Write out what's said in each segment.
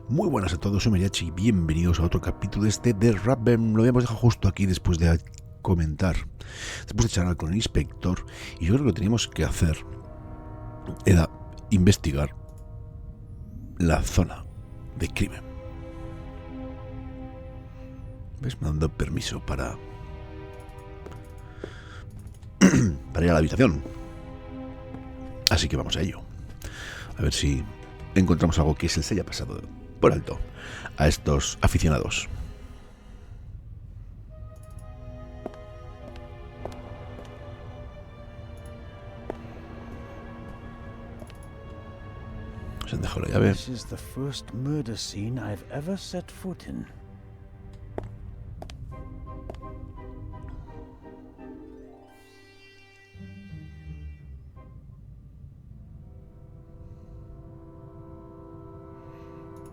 Muy buenas a todos, soy Mariatxi y bienvenidos a otro capítulo de Raven. Lo habíamos dejado justo aquí después de comentar, después de charlar con el inspector, y yo creo que lo que teníamos que hacer era investigar la zona de crimen. ¿Ves? Me han dado permiso para ir a la habitación. Así que vamos a ello. A ver si encontramos algo que se les haya pasado por alto a estos aficionados. Se han dejado la llave. This is the first murder scene I've ever set foot in.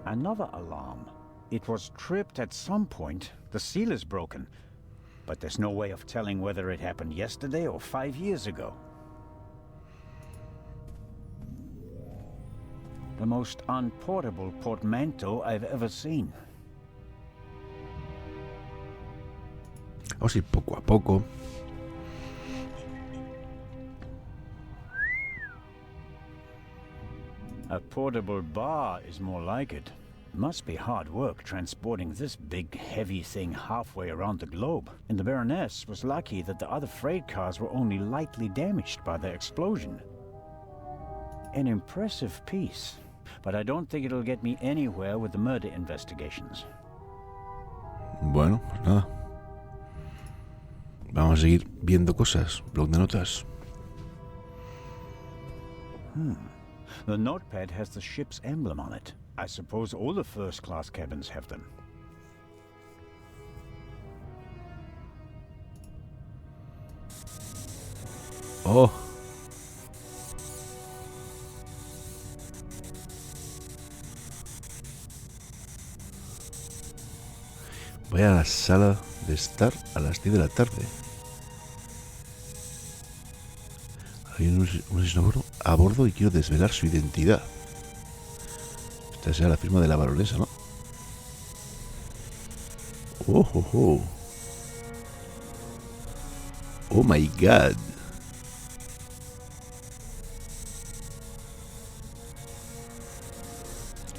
Another alarm. It was tripped at some point. The seal is broken. But there's no way of telling whether it happened yesterday or 5 years ago. The most unportable portmanteau I've ever seen. Vamos a ir poco a poco. A portable bar is more like it. Must be hard work transporting this big, heavy thing halfway around the globe. And the Baroness was lucky that the other freight cars were only lightly damaged by the explosion. An impressive piece, but I don't think it'll get me anywhere with the murder investigations. Bueno, pues nada. Vamos a seguir viendo cosas. Blog de notas. The notepad has the ship's emblem on it. I suppose all the first-class cabins have them. Oh. Voy a la sala de estar a las 10 de la tarde. Hay un asesino a bordo y quiero desvelar su identidad. Esta será la firma de la baronesa, ¿no? Oh, oh, oh. Oh my god.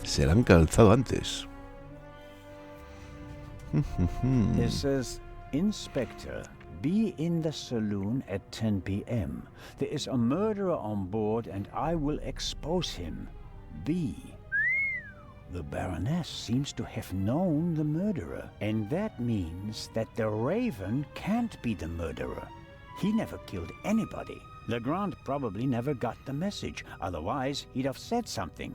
Se la han calzado antes. It says, Inspector, be in the saloon at 10 p.m. There is a murderer on board and I will expose him. B. The Baroness seems to have known the murderer, and that means that the Raven can't be the murderer. He never killed anybody. Legrand probably never got the message, otherwise he'd have said something.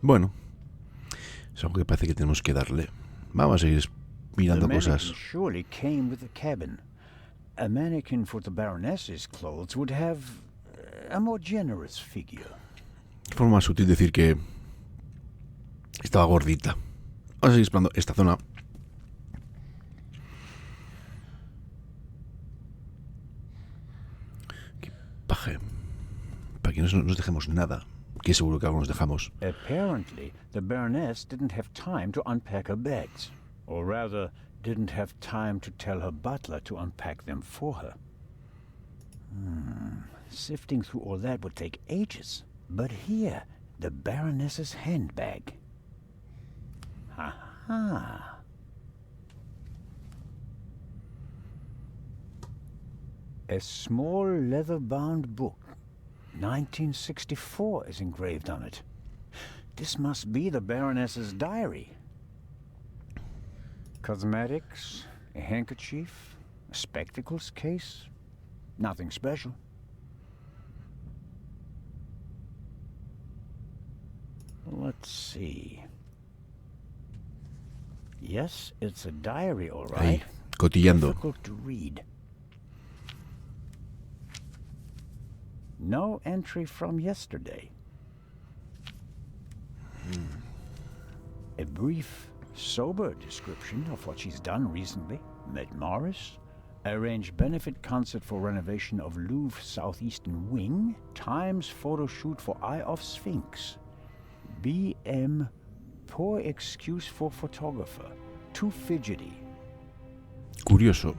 Bueno, es algo que parece que tenemos que darle. Vamos a seguir mirando the cosas. mannequin surely came with the cabin. A mannequin for the Baroness's clothes would have a more generous figure. Forma más sutil decir que estaba gordita. Vamos a seguir explorando esta zona. Qué paje. Para que no nos dejemos nada. Que seguro que algo nos dejamos. Apparently, the Baroness didn't have time to unpack her bags. Or rather, didn't have time to tell her butler to unpack them for her. Sifting through all that would take ages. But here, the Baroness's handbag. Aha. A small leather-bound book. 1964 is engraved on it. This must be the Baroness's diary. Cosmetics, a handkerchief, a spectacles case. Nothing special. Let's see. Yes, it's a diary, all right. Ahí, cotillando. Difficult to read. No entry from yesterday. A brief, sober description of what she's done recently. Met Morris, arranged benefit concert for renovation of Louvre Southeastern Wing, Times photo shoot for Eye of Sphinx, BM poor excuse for photographer. Too fidgety. Curioso.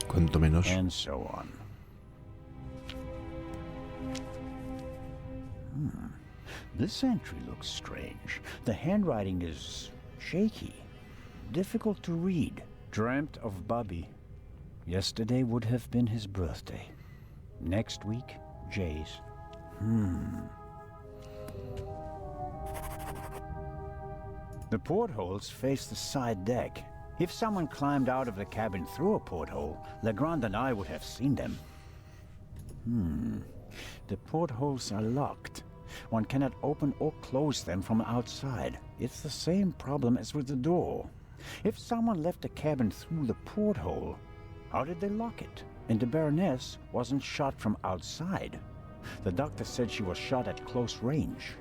Cuanto menos. And so on. This entry looks strange. The handwriting is shaky. Difficult to read. Dreamt of Bubby. Yesterday would have been his birthday. Next week, Jay's. The portholes face the side deck. If someone climbed out of the cabin through a porthole, Legrand and I would have seen them. The portholes are locked. One cannot open or close them from outside. It's the same problem as with the door. If someone left the cabin through the porthole, how did they lock it? And the Baroness wasn't shot from outside. The doctor said she was shot at close range.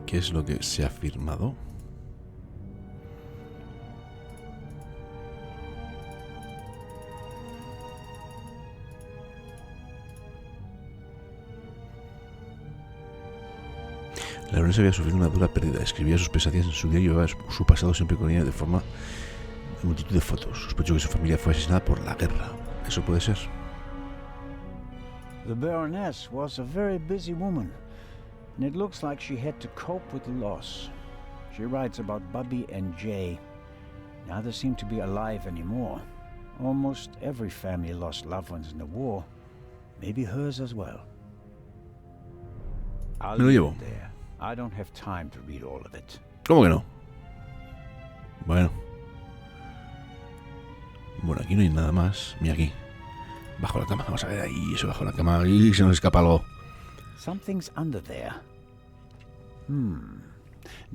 ¿Qué es lo que se ha afirmado? La Baronesa había sufrido una dura pérdida. Escribía sus pesadillas en su diario y llevaba su pasado siempre con ella de forma de multitud de fotos. Sospecho que su familia fue asesinada por la guerra. ¿Eso puede ser? The Baroness was a very busy woman, and it looks like she had to cope with the loss. She writes about Bubby and Jay. Neither seem to be alive anymore. Almost every family lost loved ones in the war. Maybe hers as well. I'll Me lo leave llevo. it there. I don't have time to read all of it. ¿Cómo que no? Bueno. Bueno, aquí no hay nada más. Mira aquí. Bajo la cama. Vamos a ver ahí. Eso bajo la cama. Y se nos escapa algo. Something's under there.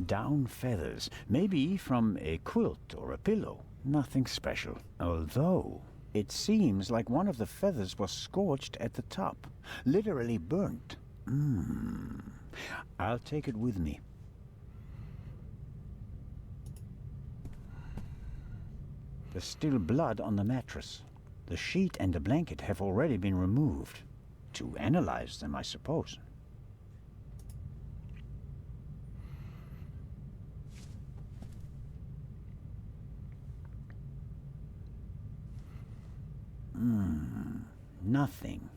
Down feathers. Maybe from a quilt or a pillow. Nothing special. Although, it seems like one of the feathers was scorched at the top. Literally burnt. I'll take it with me. There's still blood on the mattress. The sheet and the blanket have already been removed. To analyze them, I suppose. Nothing.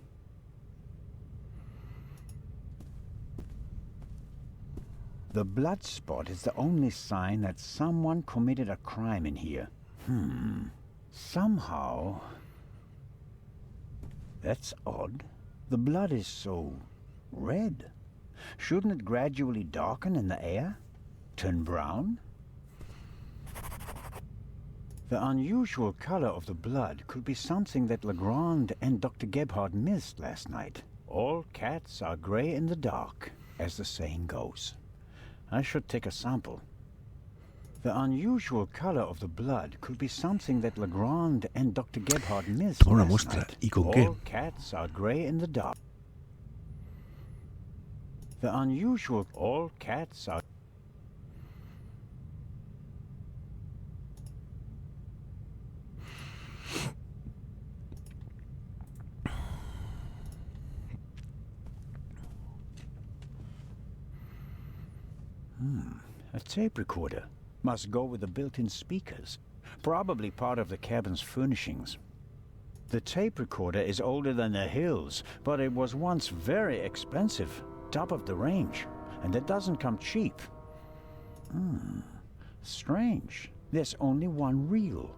The blood spot is the only sign that someone committed a crime in here. Somehow... That's odd. The blood is so red. Shouldn't it gradually darken in the air? Turn brown? The unusual color of the blood could be something that Legrand and Dr. Gebhardt missed last night. All cats are gray in the dark, as the saying goes. I should take a sample. The unusual color of the blood could be something that Legrand and Dr. Gebhardt missed Una last muestra. night. ¿Y con qué? All cats are gray in the dark. The unusual... All cats are... A tape recorder. Must go with the built-in speakers. Probably part of the cabin's furnishings. The tape recorder is older than the hills, but it was once very expensive. Top of the range. And it doesn't come cheap. Strange. There's only one reel.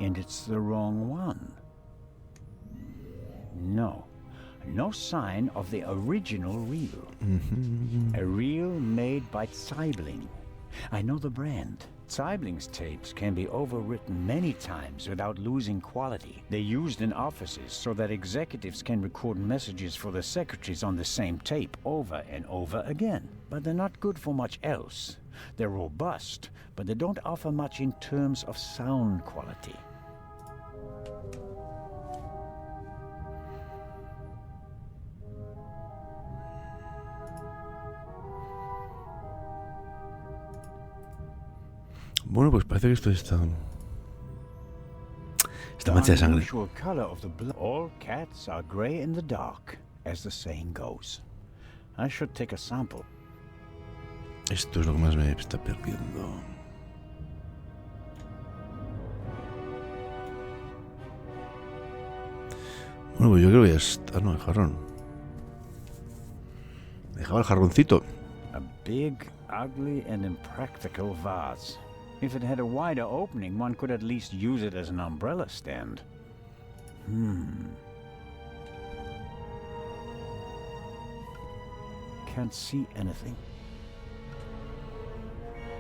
And it's the wrong one. No. No sign of the original reel. A reel made by Zeibling. I know the brand. Zeibling's tapes can be overwritten many times without losing quality. They're used in offices so that executives can record messages for the secretaries on the same tape over and over again. But they're not good for much else. They're robust, but they don't offer much in terms of sound quality. Bueno, pues parece que esto está mancha de sangre. All cats are gray in the dark, as the saying goes. I should take a sample. Esto es lo que más me está perdiendo. Bueno, pues yo creo que ya está. No, el jarrón. Dejaba el jarroncito. A big, ugly, and impractical vase. If it had a wider opening, one could at least use it as an umbrella stand. Can't see anything.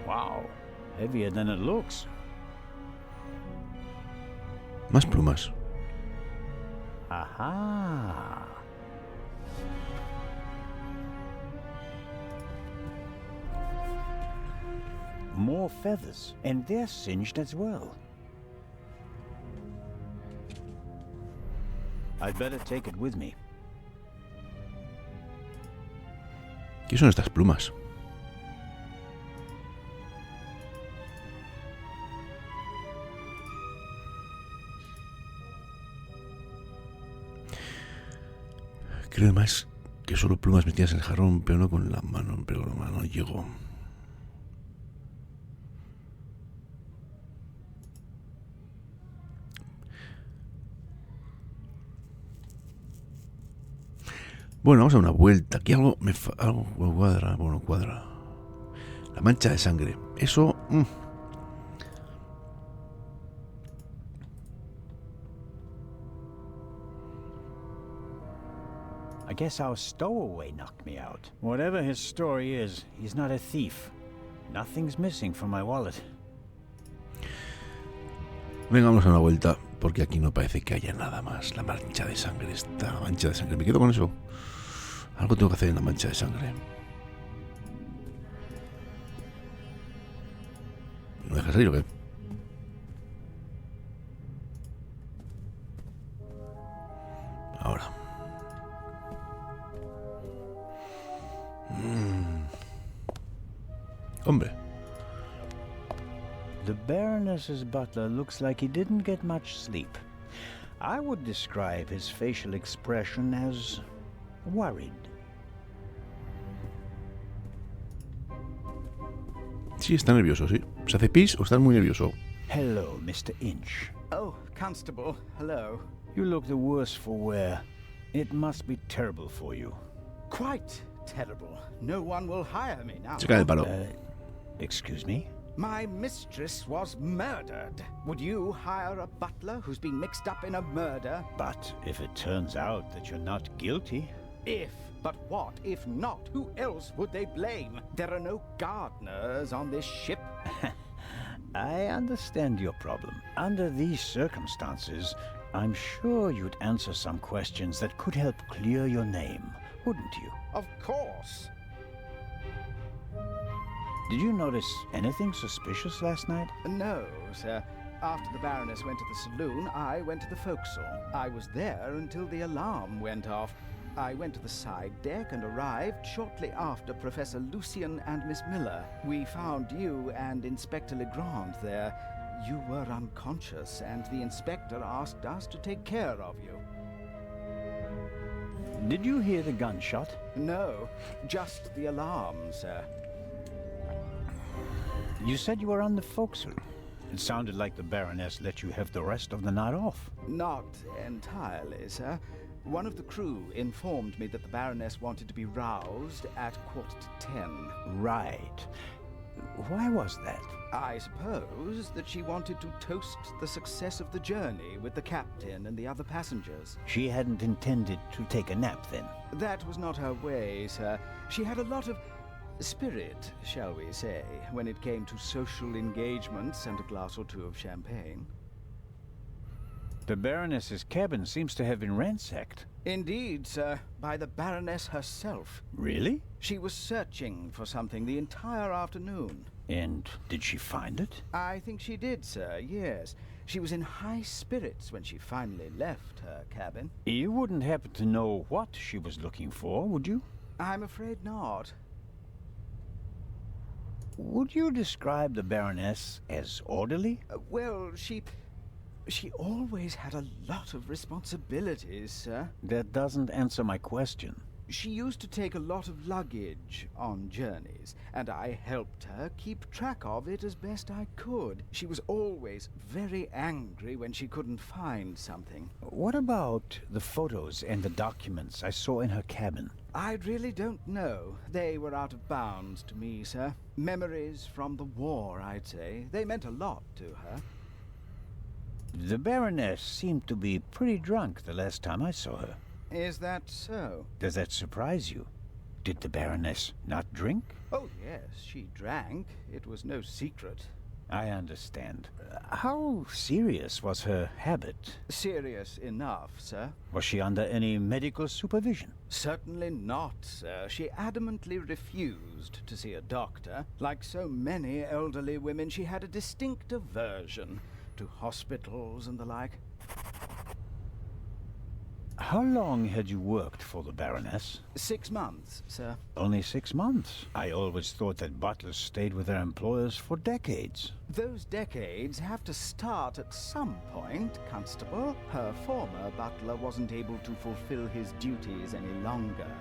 Wow, heavier than it looks. Más plumas. Aha! More feathers, and they're singed as well. I'd better take it with me. ¿Qué son estas plumas? Creo además que solo plumas metidas en el jarrón, pero no con la mano, pero con la mano no llego. Bueno, vamos a dar una vuelta. Aquí algo algo cuadra. Bueno, cuadra. La mancha de sangre. Eso... I guess our stowaway knocked me out. Whatever his story is, he's not a thief. Nothing's missing from my wallet. Venga, vamos a dar una vuelta, porque aquí no parece que haya nada más. La mancha de sangre, esta mancha de sangre. Me quedo con eso. Algo tengo que hacer en la mancha de sangre. ¿No dejas salir o qué? Ahora. Hombre. The Baroness's butler looks like he didn't get much sleep. I would describe his facial expression as worried. Sí, está nervioso, sí. ¿Se hace pis o está muy nervioso? Hello, Mr. Inch. Oh, Constable, hello. You look the worse for wear. It must be terrible for you. Quite terrible. No one will hire me now. Se cae el palo. Excuse me? My mistress was murdered. Would you hire a butler who's been mixed up in a murder? But if it turns out that you're not guilty... If, but what if not? Who else would they blame? There are no gardeners on this ship. I understand your problem. Under these circumstances, I'm sure you'd answer some questions that could help clear your name, wouldn't you? Of course. Did you notice anything suspicious last night? No, sir. After the Baroness went to the saloon, I went to the forecastle. I was there until the alarm went off. I went to the side deck and arrived shortly after Professor Lucien and Miss Miller. We found you and Inspector Legrand there. You were unconscious, and the inspector asked us to take care of you. Did you hear the gunshot? No, just the alarm, sir. You said you were on the forecastle. It sounded like the Baroness let you have the rest of the night off. Not entirely, sir. One of the crew informed me that the Baroness wanted to be roused at 9:45. Right. Why was that? I suppose that she wanted to toast the success of the journey with the captain and the other passengers. She hadn't intended to take a nap then? That was not her way, sir. She had a lot of spirit, shall we say, when it came to social engagements and a glass or two of champagne. The Baroness's cabin seems to have been ransacked. Indeed, sir, by the Baroness herself. Really? She was searching for something the entire afternoon. And did she find it? I think she did, sir, yes. She was in high spirits when she finally left her cabin. You wouldn't happen to know what she was looking for, would you? I'm afraid not. Would you describe the Baroness as orderly? Well, she always had a lot of responsibilities, sir. That doesn't answer my question. She used to take a lot of luggage on journeys, and I helped her keep track of it as best I could. She was always very angry when she couldn't find something. What about the photos and the documents I saw in her cabin? I really don't know. They were out of bounds to me, sir. Memories from the war, I'd say. They meant a lot to her. The Baroness seemed to be pretty drunk the last time I saw her. Is that so? Does that surprise you? Did the Baroness not drink? Oh, yes, she drank. It was no secret. I understand. How serious was her habit? Serious enough, sir. Was she under any medical supervision? Certainly not, sir. She adamantly refused to see a doctor. Like so many elderly women, she had a distinct aversion to hospitals and the like. How long had you worked for the Baroness? 6 months, sir. Only 6 months? I always thought that butlers stayed with their employers for decades. Those decades have to start at some point, Constable. Her former butler wasn't able to fulfill his duties any longer.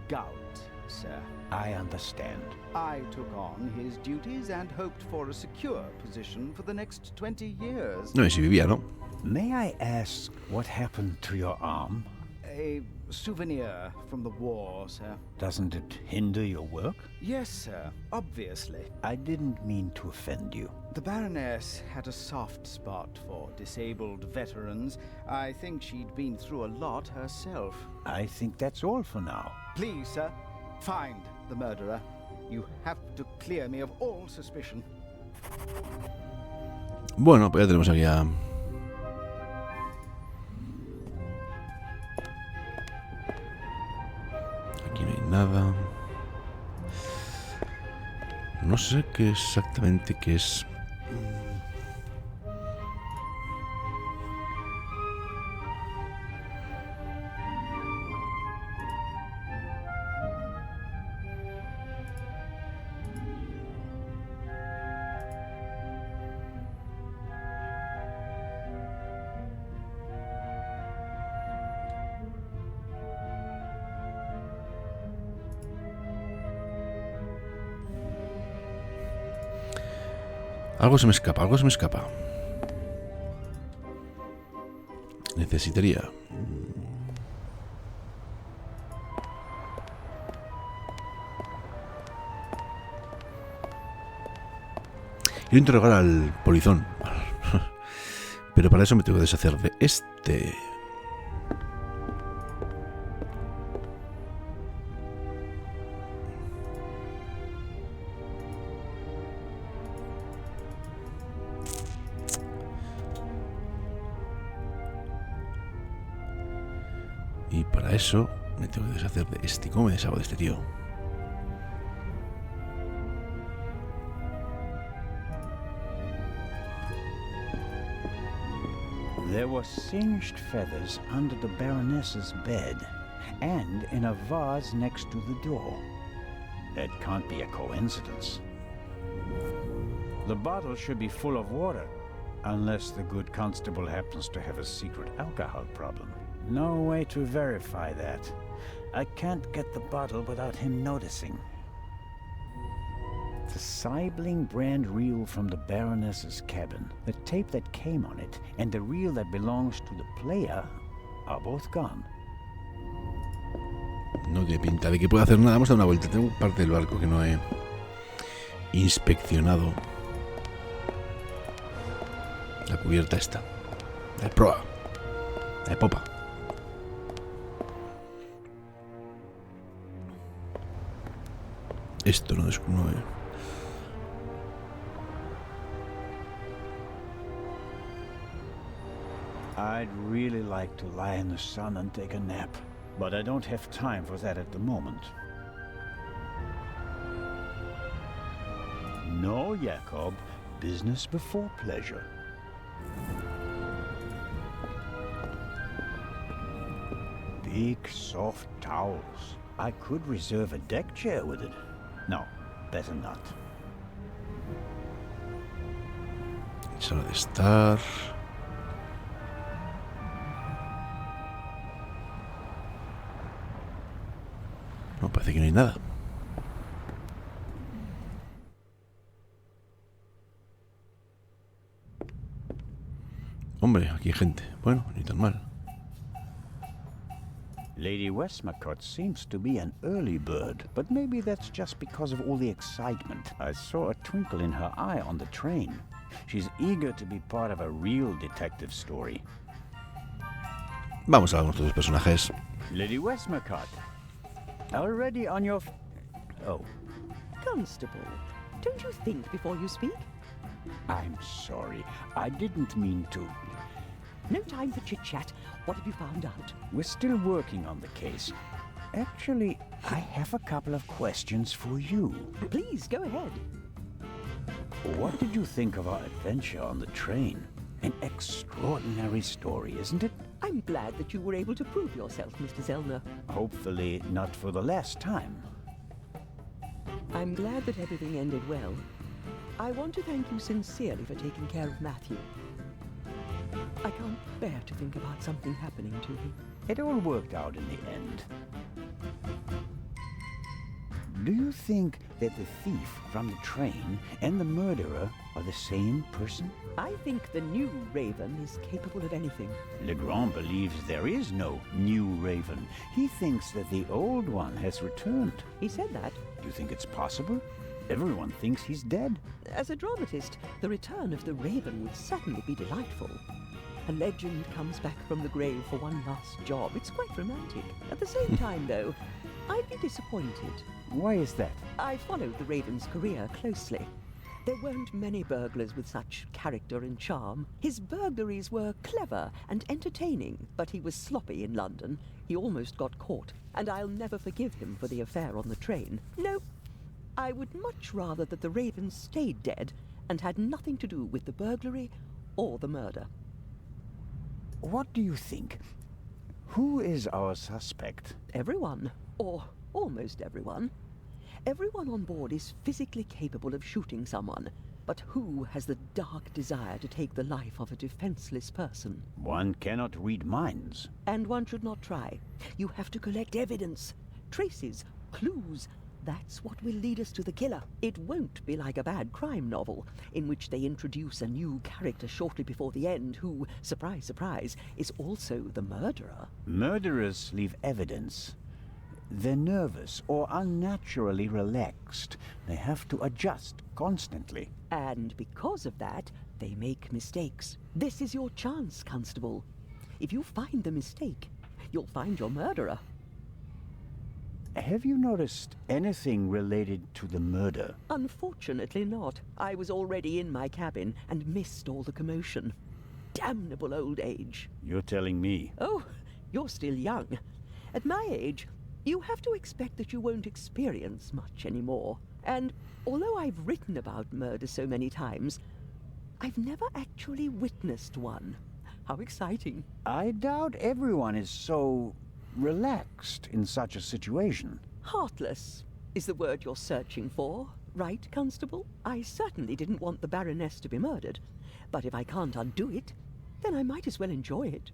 Gout, sir. I understand. I took on his duties and hoped for a secure position for the next 20 years. No, y si vivía, ¿no? May I ask what happened to your arm? A souvenir from the war, sir. Doesn't it hinder your work? Yes, sir. Obviously. I didn't mean to offend you. The Baroness had a soft spot for disabled veterans. I think she'd been through a lot herself. I think that's all for now. Please, sir, find the murderer. You have to clear me of all suspicion. Bueno, pues ya tenemos aquí a... Aquí no hay nada. No sé qué exactamente qué es. Algo se me escapa, algo se me escapa. Necesitaría... Quiero interrogar al polizón. Pero para eso me tengo que deshacer de este. Y para eso me tengo que deshacer de este. ¿Cómo me deshago de este tío? There were singed feathers under the Baroness's bed, and in a vase next to the door. That can't be a coincidence. The bottle should be full of water, unless the good constable happens to have a secret alcohol problem. No way to verify that. I can't get the bottle without him noticing. The Saibling brand reel from the Baroness's cabin, the tape that came on it, and the reel that belongs to the player are both gone. No tiene pinta de que pueda hacer nada. Vamos a dar una vuelta. Tengo parte del barco que no he inspeccionado. La cubierta está. La de proa. La de popa. Esto no es... No, I'd really like to lie in the sun and take a nap, but I don't have time for that at the moment. No, Jacob. Business before pleasure. Big, soft towels. I could reserve a deck chair with it. No, better not. Sala de estar. No, parece que no hay nada. Hombre, aquí hay gente. Bueno, ni tan mal. Lady Westmacott seems to be an early bird, but maybe that's just because of all the excitement. I saw a twinkle in her eye on the train. She's eager to be part of a real detective story. Vamos a ver nuestros dos personajes. Lady Westmacott, already on your... Oh, Constable, don't you think before you speak? I'm sorry. I didn't mean to. No time for chit-chat. What have you found out? We're still working on the case. Actually, I have a couple of questions for you. Please, go ahead. What did you think of our adventure on the train? An extraordinary story, isn't it? I'm glad that you were able to prove yourself, Mr. Zellner. Hopefully not for the last time. I'm glad that everything ended well. I want to thank you sincerely for taking care of Matthew. I can't bear to think about something happening to him. It all worked out in the end. Do you think that the thief from the train and the murderer are the same person? I think the new Raven is capable of anything. Legrand believes there is no new Raven. He thinks that the old one has returned. He said that. Do you think it's possible? Everyone thinks he's dead. As a dramatist, the return of the Raven would certainly be delightful. A legend comes back from the grave for one last job. It's quite romantic. At the same time, though, I'd be disappointed. Why is that? I followed the Raven's career closely. There weren't many burglars with such character and charm. His burglaries were clever and entertaining, but he was sloppy in London. He almost got caught, and I'll never forgive him for the affair on the train. No, I would much rather that the Raven stayed dead and had nothing to do with the burglary or the murder. What do you think? Who is our suspect? Everyone, or almost everyone. Everyone on board is physically capable of shooting someone, but who has the dark desire to take the life of a defenseless person? One cannot read minds. And one should not try. You have to collect evidence, traces, clues. That's what will lead us to the killer. It won't be like a bad crime novel, in which they introduce a new character shortly before the end who, surprise, surprise, is also the murderer. Murderers leave evidence. They're nervous or unnaturally relaxed. They have to adjust constantly. And because of that, they make mistakes. This is your chance, Constable. If you find the mistake, you'll find your murderer. Have you noticed anything related to the murder? Unfortunately not. I was already in my cabin and missed all the commotion. Damnable old age. You're telling me. Oh, you're still young. At my age, you have to expect that you won't experience much anymore. And although I've written about murder so many times, I've never actually witnessed one. How exciting. I doubt everyone is so relaxed in such a situation. Heartless is the word you're searching for, right, Constable? I certainly didn't want the Baroness to be murdered, but if I can't undo it, then I might as well enjoy it.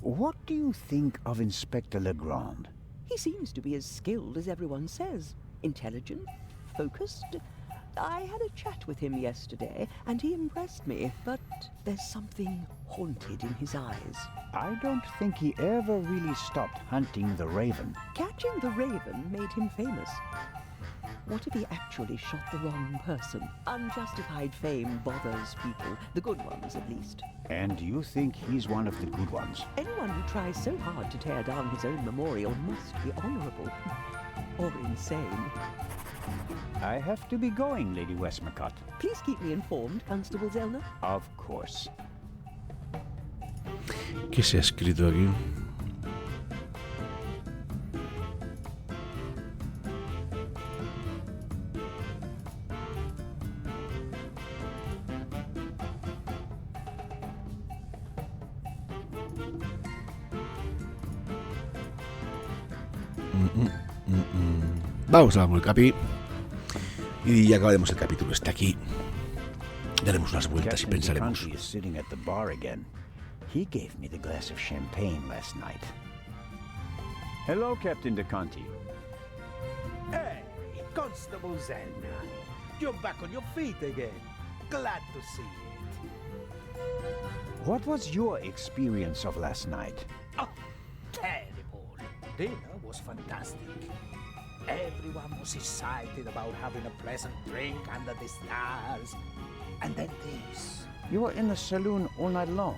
What do you think of Inspector Legrand? He seems to be as skilled as everyone says. Intelligent, focused. I had a chat with him yesterday, and he impressed me, but there's something haunted in his eyes. I don't think he ever really stopped hunting the Raven. Catching the Raven made him famous. What if he actually shot the wrong person? Unjustified fame bothers people, the good ones at least. And you think he's one of the good ones? Anyone who tries so hard to tear down his own memorial must be honorable. Or insane. I have to be going, Lady Westmacott. Please keep me informed, Constable Zellner. Of course. ¿Qué se ha escrito aquí? Vamos a ver el capi. Y ya acabaremos el capítulo. Está aquí. Daremos unas vueltas y pensaremos. Captain is sitting at the bar again. He gave me the glass of champagne last night. Hello, Captain DeConti. Hey, Constable Zen. You're back on your feet again. Glad to see it. What was your experience of last night? Oh, terrible. Dinner was fantastic. Everyone was excited about having a pleasant drink under the stars. And then this. You were in the saloon all night long.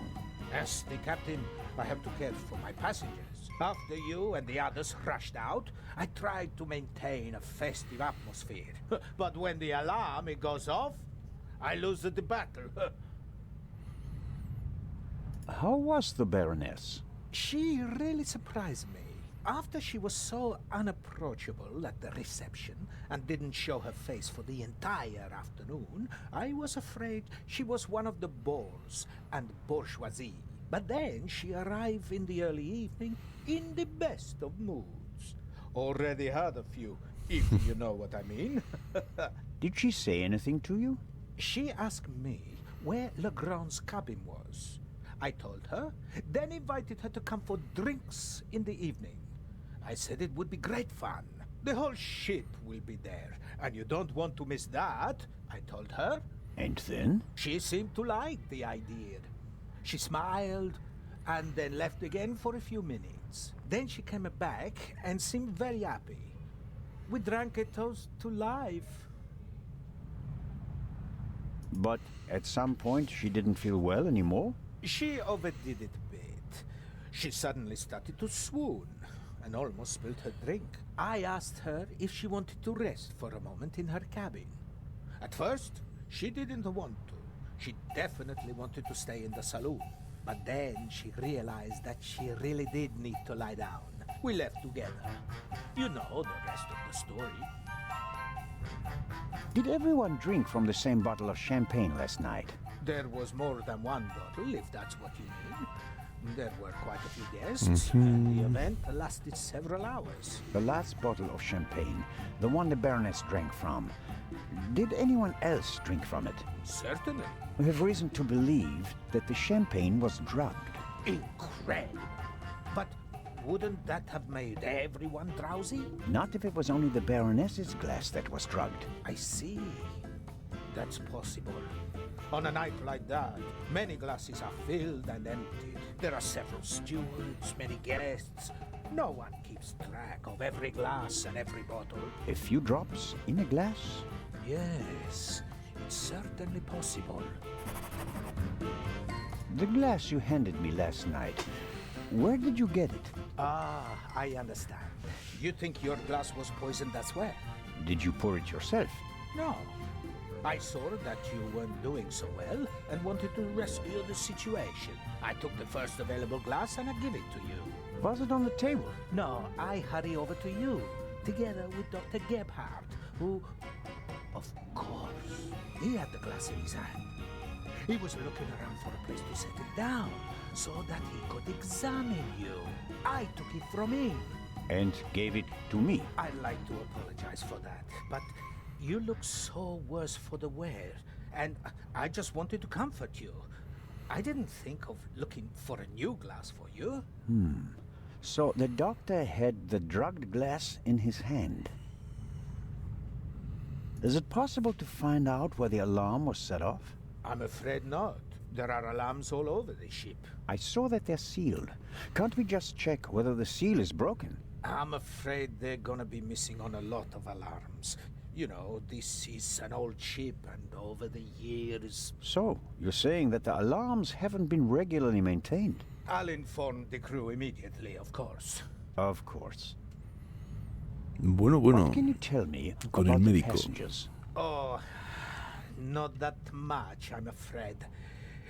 As the captain, I have to care for my passengers. After you and the others rushed out, I tried to maintain a festive atmosphere. But when the alarm it goes off, I lose the battle. How was the Baroness? She really surprised me. After she was so unapproachable at the reception and didn't show her face for the entire afternoon, I was afraid she was one of the bores and bourgeoisie. But then she arrived in the early evening in the best of moods. Already had a few, if you know what I mean. Did she say anything to you? She asked me where Legrand's cabin was. I told her, then invited her to come for drinks in the evening. I said it would be great fun. The whole ship will be there, and you don't want to miss that, I told her. And then? She seemed to like the idea. She smiled, and then left again for a few minutes. Then she came back and seemed very happy. We drank a toast to life. But at some point she didn't feel well anymore? She overdid it a bit. She suddenly started to swoon and almost spilled her drink. I asked her if she wanted to rest for a moment in her cabin. At first, she didn't want to. She definitely wanted to stay in the saloon. But then she realized that she really did need to lie down. We left together. You know the rest of the story. Did everyone drink from the same bottle of champagne last night? There was more than one bottle, if that's what you mean. There were quite a few guests, and the event lasted several hours. The last bottle of champagne, the one the Baroness drank from, did anyone else drink from it? Certainly. We have reason to believe that the champagne was drugged. Incredible. But wouldn't that have made everyone drowsy? Not if it was only the Baroness's glass that was drugged. I see. That's possible. On a night like that, many glasses are filled and emptied. There are several stewards, many guests. No one keeps track of every glass and every bottle. A few drops in a glass? Yes, it's certainly possible. The glass you handed me last night, where did you get it? Ah, I understand. You think your glass was poisoned as well? Did you pour it yourself? No. I saw that you weren't doing so well and wanted to rescue the situation. I took the first available glass and I give it to you. Was it on the table? No, I hurry over to you, together with Dr. Gebhardt, who, of course, he had the glass in his hand. He was looking around for a place to set it down so that he could examine you. I took it from him. And gave it to me? I'd like to apologize for that, but you look so worse for the wear, and I just wanted to comfort you. I didn't think of looking for a new glass for you. So the doctor had the drugged glass in his hand. Is it possible to find out where the alarm was set off? I'm afraid not. There are alarms all over the ship. I saw that they're sealed. Can't we just check whether the seal is broken? I'm afraid they're gonna be missing on a lot of alarms. You know, this is an old ship, and over the years... So, you're saying that the alarms haven't been regularly maintained? I'll inform the crew immediately, of course. Of course. Bueno, What can you tell me con el about the médico. passengers? Oh, not that much, I'm afraid.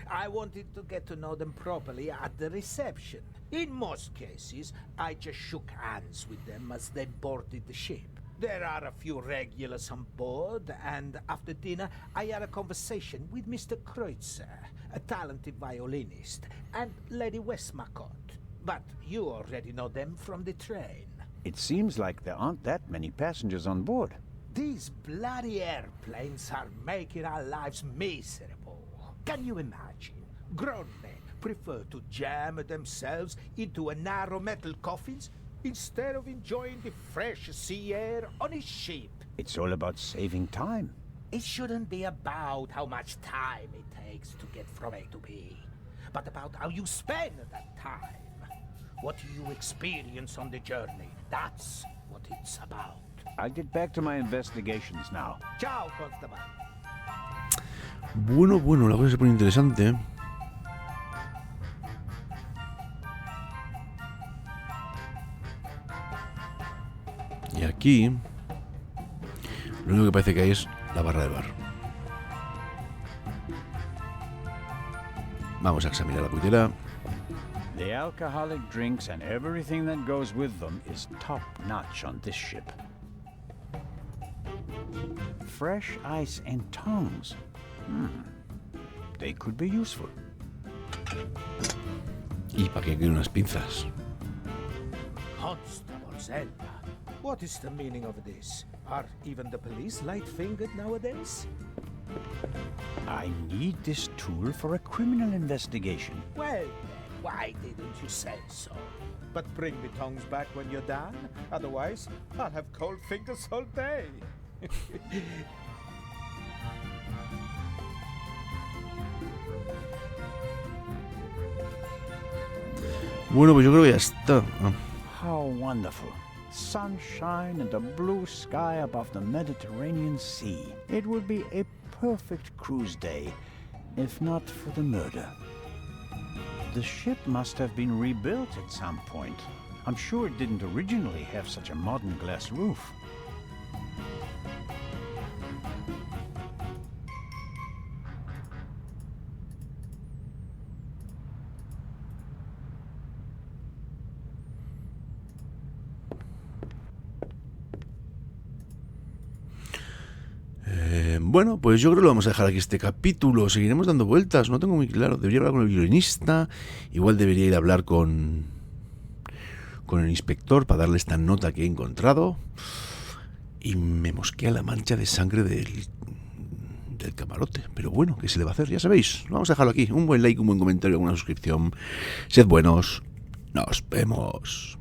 I wanted to get to know them properly at the reception. In most cases, I just shook hands with them as they boarded the ship. There are a few regulars on board, and after dinner, I had a conversation with Mr. Kreutzer, a talented violinist, and Lady Westmacott. But you already know them from the train. It seems like there aren't that many passengers on board. These bloody airplanes are making our lives miserable. Can you imagine? Grown men prefer to jam themselves into a narrow metal coffins instead of enjoying the fresh sea air on his ship. It's all about saving time. It shouldn't be about how much time it takes to get from A to B, but about how you spend that time. What you experience on the journey. That's what it's about. I'll get back to my investigations now. Ciao, Constable. Bueno, la cosa se pone interesante. Y aquí lo único que parece que hay es la barra de bar. Vamos a examinar la cuitera. The alcoholic drinks and everything that goes with them is top-notch on this ship. Fresh ice and tongs. They could be useful. Y para que queden unas pinzas. Constable Zelda. What is the meaning of this? Are even the police light-fingered nowadays? I need this tool for a criminal investigation. Well, then, why didn't you say so? But bring the tongs back when you're done. Otherwise, I'll have cold fingers all day. Bueno, pues yo creo que ya está. How wonderful. Sunshine and a blue sky above the Mediterranean Sea. It would be a perfect cruise day, if not for the murder. The ship must have been rebuilt at some point. I'm sure it didn't originally have such a modern glass roof. Bueno, pues yo creo que lo vamos a dejar aquí este capítulo. Seguiremos dando vueltas, no tengo muy claro. Debería hablar con el violinista. Igual debería ir a hablar con el inspector para darle esta nota que he encontrado. Y me mosquea la mancha de sangre del camarote. Pero bueno, ¿qué se le va a hacer? Ya sabéis, vamos a dejarlo aquí. Un buen like, un buen comentario, una suscripción. Sed buenos. Nos vemos.